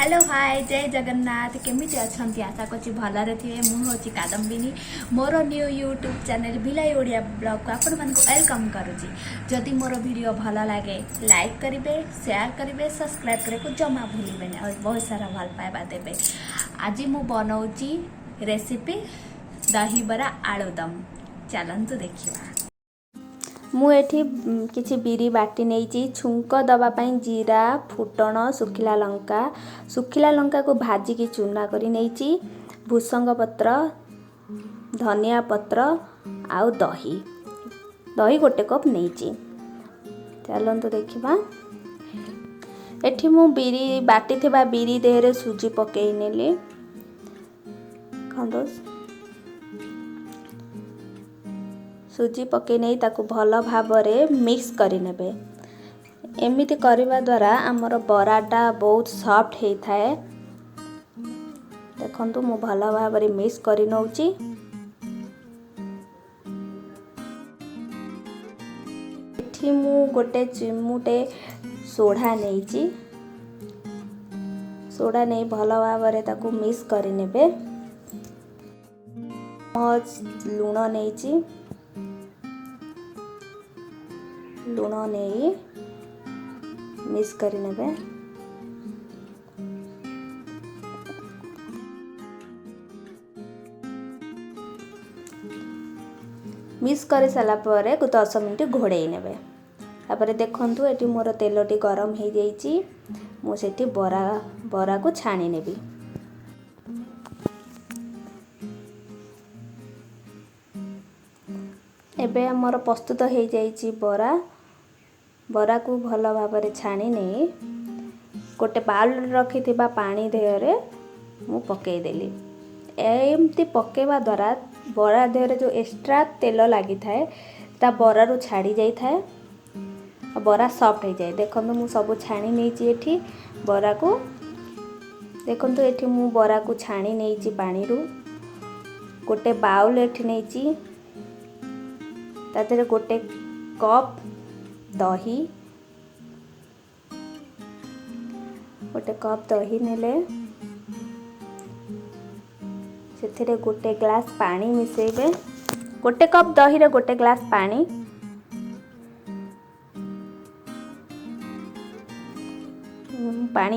Hello hi जय जगन्नाथ केमिति अछंती आशा करछि भलरे थिए मु होछि कादम्बिनी मोर new YouTube channel Bhilai Odia blog को आपण मानको वेलकम करूछि। जदि मोर वीडियो भल लागे लाइक करिवे शेयर करिवे सब्सक्राइब करे को जमा भूलिबेनी और बहुत सारा भल पाइबा देबे। आज मु बनाउछि रेसिपी दही बरा आलूदम चलंतु देखिबा। मु एठी किछि बिरी बाटी नेइची छुंक दबा पई जीरा फुटण सुखिला लंका को भाजी की चूना करी नेइची भूसंग पत्र धनिया पत्र आउ दही गोटे कप नेइची। चलंतु देखिबा। एठी मु बिरी बाटी थिबा बिरी देहरे सुजी पकेई नेली खंदोस सुजी पके नहीं ताकू भल भाबरे मिक्स करि नेबे। एमिति करिबा द्वारा हमर बराटा बहुत सॉफ्ट हे थाए। देखंतु मु भल भाबरे मिक्स करि नउची। एठी मु गोटे चिमुटे सोडा नेइची सोडा नै भल भाबरे ताकू मिक्स करि नेबे। लूण नेइची लूण नहीं मिक्स करी नेबे। मिक्स कर सारा पर 10 मिनिट घोड़े नेबे। तापर देखंतु एटी मोर तेलटी गरम हो जाइछि मु सेठी बरा को छाणी नेबी। एबे हमर प्रस्तुत हो जाइछि बरा को भल भाबरे छाणी नहीं गोटे बाउल रखी थिबा पानी देहरे मु पकेई देली। एमती पकेवा द्वारा बरा देहरे जो एक्स्ट्रा तेल लगी थाए ता बरा रो छाड़ी जाई थाए बरा सॉफ्ट हो जाए। देखंतु मु सब छाणी नेइची एठी बरा को। देखंतु एठी मु बरा को छाणी नेइची पानी रू गोटे बाउल एठी नेइची ताते गोटे कप दही नेले से गोटे ग्लास पानी मिसेबे। गोटे कप दही रे गोटे ग्लास पानी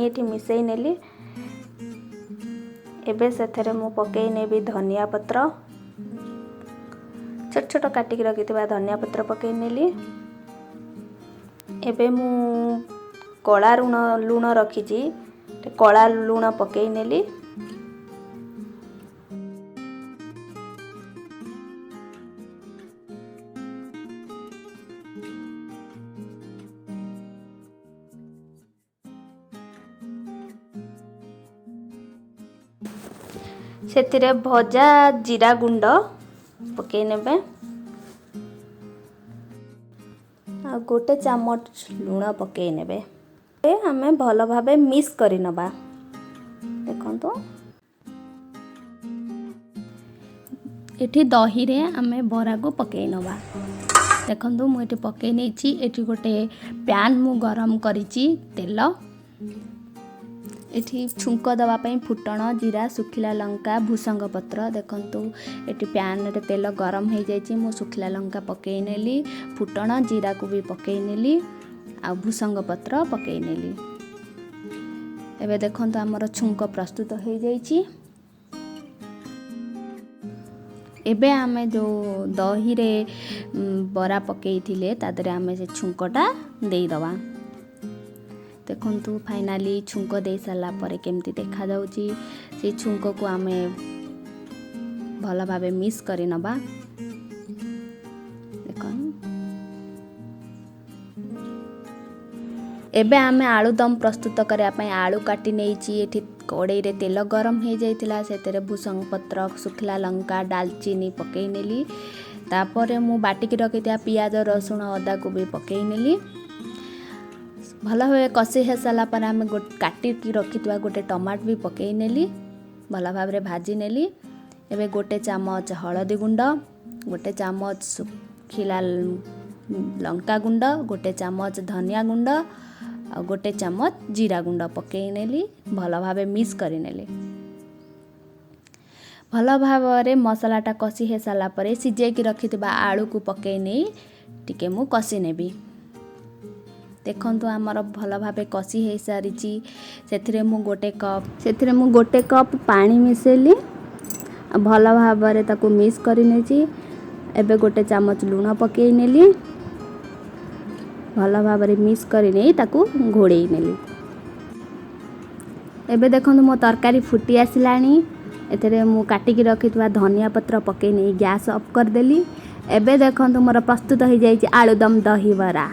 एठी मिसई नेली। एबे सेथरे मु पकेई नेबी धनिया पत्र छोट छोट काटिक रखिथिबा धनिया पत्र पकेई नेली। एबे मु कला लूण रखीची कला लूण पकेई नेली। सेतिरे भजा जीरा गुंड पकेई नेबे आ गोटे चामच लूण पकेई नेबे। हमें भल भाबे मिक्स करि नबा। देखंतु एठी दही रे हमें बरा को पकेई नबा। देखंतु मु एठी पकेई नेछि। एठी गोटे पैन मु गरम करिछि तेल एठी छुंक दवा पई फुटण जीरा सुखिला लंका भूसंग पत्र। देखंतु एठी पैन रे तेल गरम हो जाइछि मु सुखिला लंका पकेई नेली फुटण जीरा को भी पकेई नेली आ भूसंग पत्र पकेई नेली। एबे देखंतु हमर छुंक प्रस्तुत हो जाइछि। एबे आमे जो दही रे बरा पकेई थिले तादरे आमे से छुंकटा देई दवा। देखंतु फाइनली छुंक दे साला परे केमती देखा जाउची। से छुंक को आमे भल भाबे मिक्स करि नबा। देखन एबे आमे आलू दम प्रस्तुत करया पई आलू काटी नेइची। एठी कड़ाई रे तेल गरम हो जाइतिला सेतेरे भूसंग पत्र सुखला लंका दालचीनी पकेई नेली। तापरे मु बाटी के रखितिया पियाज रसुण अदा को भी पकेई नेली। भल भावे कषि हे साला पर आमे काटी की रखितवा गोटे टमाटर भी पकेई नेली भल भाबरे भाजी नेली। एबे गोटे चामच हळदी गुंड गोटे चामच सुखिला लंका गुंड गोटे चामच धनिया गुंड आ गोटे चामच जीरा गुंड पकई नेली भल भावे मिक्स करी नेली। भल भाव मसलाटा कषि हो सारा पर सिझेकी रखिथिबा आलू को पकई नहीं टिके मु कषि नेबी। देखंतु आमर भल भावे कषि हो सारी से मु गोटे कप पानी मिसेली भल भाव ताकू मिक्स करी नेची। एबे गोटे चामच लूण पकई नेली भल भाव मिक्स करी नहीं ताकू घोड़े नेली। एबे देखंतु मो तरकारी फुटी आसिलानी। एथरे मु काटिकी रखिथुवा धनिया पत्र पकई नहीं गैस ऑफ कर देली। एबे देखंतु मोर प्रस्तुत हो जाई आलूदम दही बरा।